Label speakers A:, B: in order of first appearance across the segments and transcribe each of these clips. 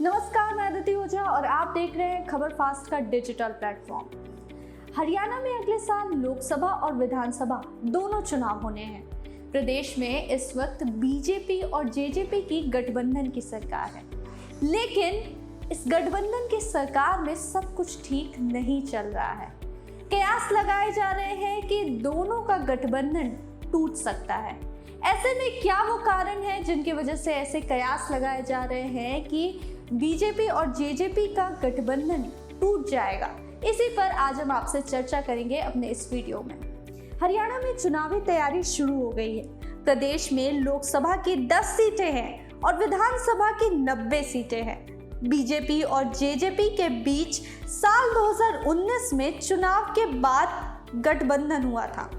A: नमस्कार, मैं अदिति ओझा और आप देख रहे हैं खबर फास्ट का डिजिटल प्लेटफॉर्म। हरियाणा में अगले साल लोकसभा और विधानसभा दोनों चुनाव होने हैं। प्रदेश में इस वक्त बीजेपी और जेजेपी की गठबंधन की सरकार है, लेकिन इस गठबंधन की सरकार में सब कुछ ठीक नहीं चल रहा है। कयास लगाए जा रहे हैं कि दोनों का गठबंधन टूट सकता है। ऐसे में क्या वो कारण है जिनकी वजह से ऐसे कयास लगाए जा रहे हैं कि बीजेपी और जेजेपी का गठबंधन टूट जाएगा? इसी पर आज हम आपसे चर्चा करेंगे अपने इस वीडियो में। हरियाणा में चुनावी तैयारी शुरू हो गई है। प्रदेश में लोकसभा की 10 सीटें हैं और विधानसभा की 90 सीटें हैं। बीजेपी और जेजेपी के बीच साल 2019 में चुनाव के बाद गठबंधन हुआ था।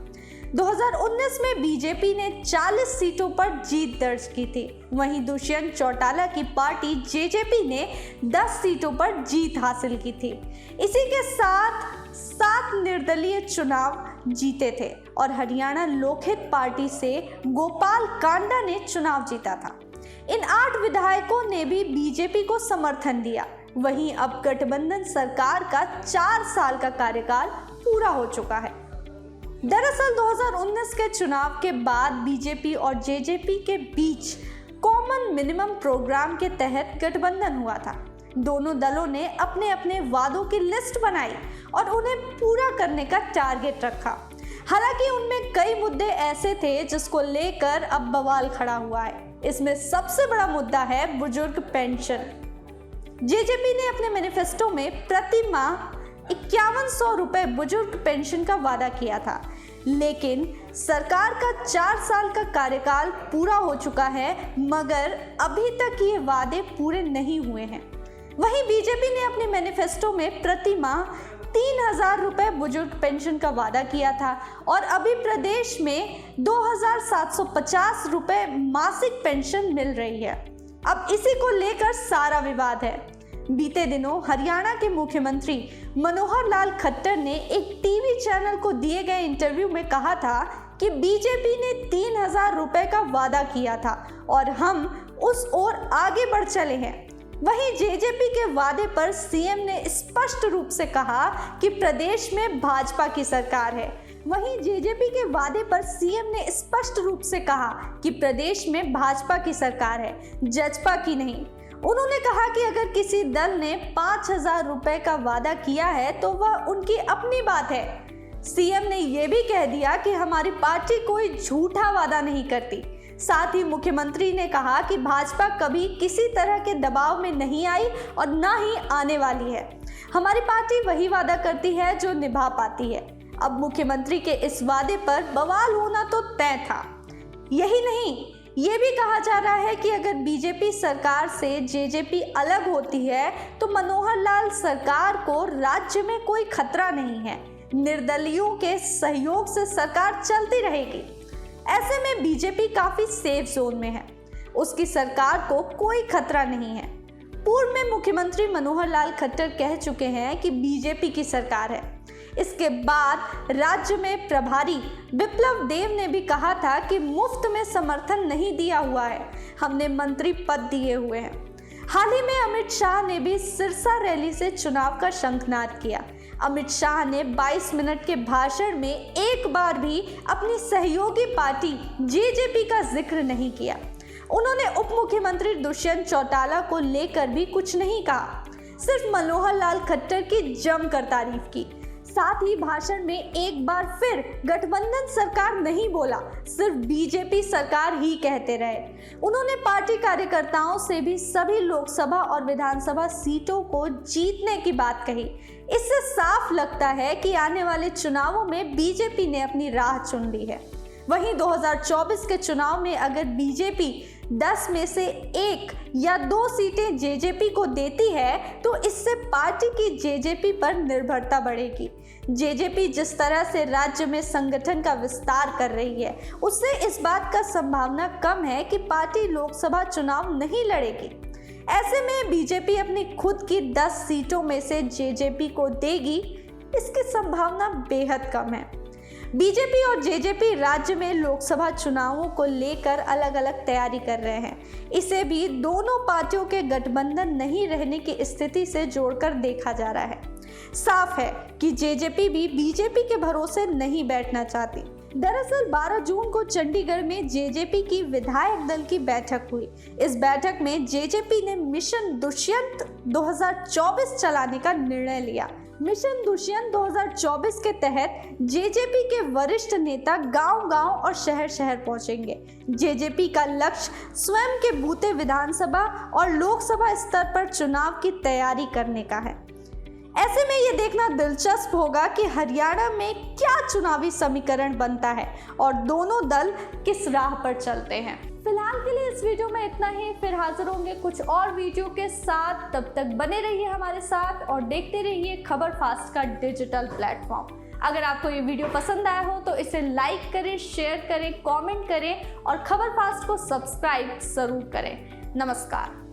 A: 2019 में बीजेपी ने 40 सीटों पर जीत दर्ज की थी, वहीं दुष्यंत चौटाला की पार्टी जेजेपी ने 10 सीटों पर जीत हासिल की थी। इसी के साथ 7 निर्दलीय चुनाव जीते थे और हरियाणा लोकहित पार्टी से गोपाल कांडा ने चुनाव जीता था। इन 8 विधायकों ने भी बीजेपी को समर्थन दिया। वहीं अब गठबंधन सरकार का 4 साल का कार्यकाल पूरा हो चुका है। दरअसल 2019 के चुनाव के बाद बीजेपी और जेजेपी के बीच कॉमन मिनिमम प्रोग्राम के तहत गठबंधन हुआ था। दोनों दलों ने अपने अपने वादों की लिस्ट बनाई और उन्हें पूरा करने का टारगेट रखा। हालांकि उनमें कई मुद्दे ऐसे थे जिसको लेकर अब बवाल खड़ा हुआ है। इसमें सबसे बड़ा मुद्दा है बुजुर्ग पेंशन। जेजेपी ने अपने मैनिफेस्टो में प्रति माह 5100 रुपए बुजुर्ग पेंशन का वादा किया था, लेकिन सरकार का 4 साल का कार्यकाल पूरा हो चुका है, मगर अभी तक ये वादे पूरे नहीं हुए हैं। वहीं बीजेपी ने अपने मैनिफेस्टो में प्रति माह 3000 रुपए बुजुर्ग पेंशन का वादा किया था और अभी प्रदेश में 2750 रुपए मासिक पेंशन मिल रही है। अब इसी को लेकर सारा विवाद है। बीते दिनों हरियाणा के मुख्यमंत्री मनोहर लाल खट्टर ने एक टीवी चैनल को दिए गए इंटरव्यू में कहा था कि बीजेपी ने 3000 रुपए का वादा किया था और हम उस ओर आगे बढ़ चले हैं। वहीं जेजेपी के वादे पर सीएम ने स्पष्ट रूप से कहा कि प्रदेश में भाजपा की सरकार है। वहीं जेजेपी के वादे पर सीएम ने स्पष्ट रूप से कहा कि प्रदेश में भाजपा की सरकार है, जजपा की नहीं। उन्होंने कहा कि अगर किसी दल ने 5000 रुपए का वादा किया है तो वह उनकी अपनी बात है। सीएम ने यह भी कह दिया कि हमारी पार्टी कोई झूठा वादा नहीं करती। साथ ही मुख्यमंत्री ने कहा कि भाजपा कभी किसी तरह के दबाव में नहीं आई और न ही आने वाली है। हमारी पार्टी वही वादा करती है जो निभा पाती है। अब मुख्यमंत्री के इस वादे पर बवाल होना तो तय था। यही नहीं, ये भी कहा जा रहा है कि अगर बीजेपी सरकार से जेजेपी अलग होती है तो मनोहर लाल सरकार को राज्य में कोई खतरा नहीं है। निर्दलीयों के सहयोग से सरकार चलती रहेगी। ऐसे में बीजेपी काफी सेफ जोन में है, उसकी सरकार को कोई खतरा नहीं है। पूर्व में मुख्यमंत्री मनोहर लाल खट्टर कह चुके हैं कि बीजेपी की सरकार है। इसके बाद राज्य में प्रभारी विप्लव देव ने भी कहा था कि मुफ्त में समर्थन नहीं दिया हुआ है, हमने मंत्री पद दिए हुए हैं। हाल ही में अमित शाह ने भी सिरसा रैली से चुनाव का शंखनाद किया। अमित शाह ने 22 मिनट के भाषण में एक बार भी अपनी सहयोगी पार्टी जेजेपी का जिक्र नहीं किया। उन्होंने उप मुख्यमंत्री दुष्यंत चौटाला को लेकर भी कुछ नहीं कहा, सिर्फ मनोहर लाल खट्टर की जमकर तारीफ की। साथ ही भाषण में एक बार फिर गठबंधन सरकार नहीं बोला, सिर्फ बीजेपी सरकार ही कहते रहे। उन्होंने पार्टी कार्यकर्ताओं से भी सभी लोकसभा और विधानसभा सीटों को जीतने की बात कही। इससे साफ लगता है कि आने वाले चुनावों में बीजेपी ने अपनी राह चुन ली है। वहीं 2024 के चुनाव में अगर बीजेपी 10 में से 1 या 2 सीटें जेजेपी को देती है तो इससे पार्टी की जेजेपी पर निर्भरता बढ़ेगी। जेजेपी जिस तरह से राज्य में संगठन का विस्तार कर रही है, उससे इस बात का संभावना कम है कि पार्टी लोकसभा चुनाव नहीं लड़ेगी। ऐसे में बीजेपी अपनी खुद की 10 सीटों में से जेजेपी को देगी, इसकी संभावना बेहद कम है। बीजेपी और जेजेपी राज्य में लोकसभा चुनावों को लेकर अलग अलग तैयारी कर रहे हैं। इसे भी दोनों पार्टियों के गठबंधन नहीं रहने की स्थिति से जोड़कर देखा जा रहा है। साफ है कि जेजेपी भी बीजेपी के भरोसे नहीं बैठना चाहती। दरअसल 12 जून को चंडीगढ़ में जेजेपी की विधायक दल की बैठक हुई। इस बैठक में जेजेपी ने मिशन दुष्यंत 2024 चलाने का निर्णय लिया। मिशन दुष्यंत 2024 के तहत जेजेपी के वरिष्ठ नेता गांव-गांव और शहर-शहर पहुंचेंगे। जेजेपी का लक्ष्य स्वयं के बूते विधानसभा और लोकसभा स्तर पर चुनाव की तैयारी करने का है। ऐसे में ये देखना दिलचस्प होगा कि हरियाणा में क्या चुनावी समीकरण बनता है और दोनों दल किस राह पर चलते हैं। फिलहाल के लिए इस वीडियो में इतना ही। फिर हाजिर होंगे कुछ और वीडियो के साथ। तब तक बने रहिए हमारे साथ और देखते रहिए खबर फास्ट का डिजिटल प्लेटफॉर्म। अगर आपको ये वीडियो पसंद आया हो तो इसे लाइक करें, शेयर करें, कमेंट करें और खबर फास्ट को सब्सक्राइब जरूर करें। नमस्कार।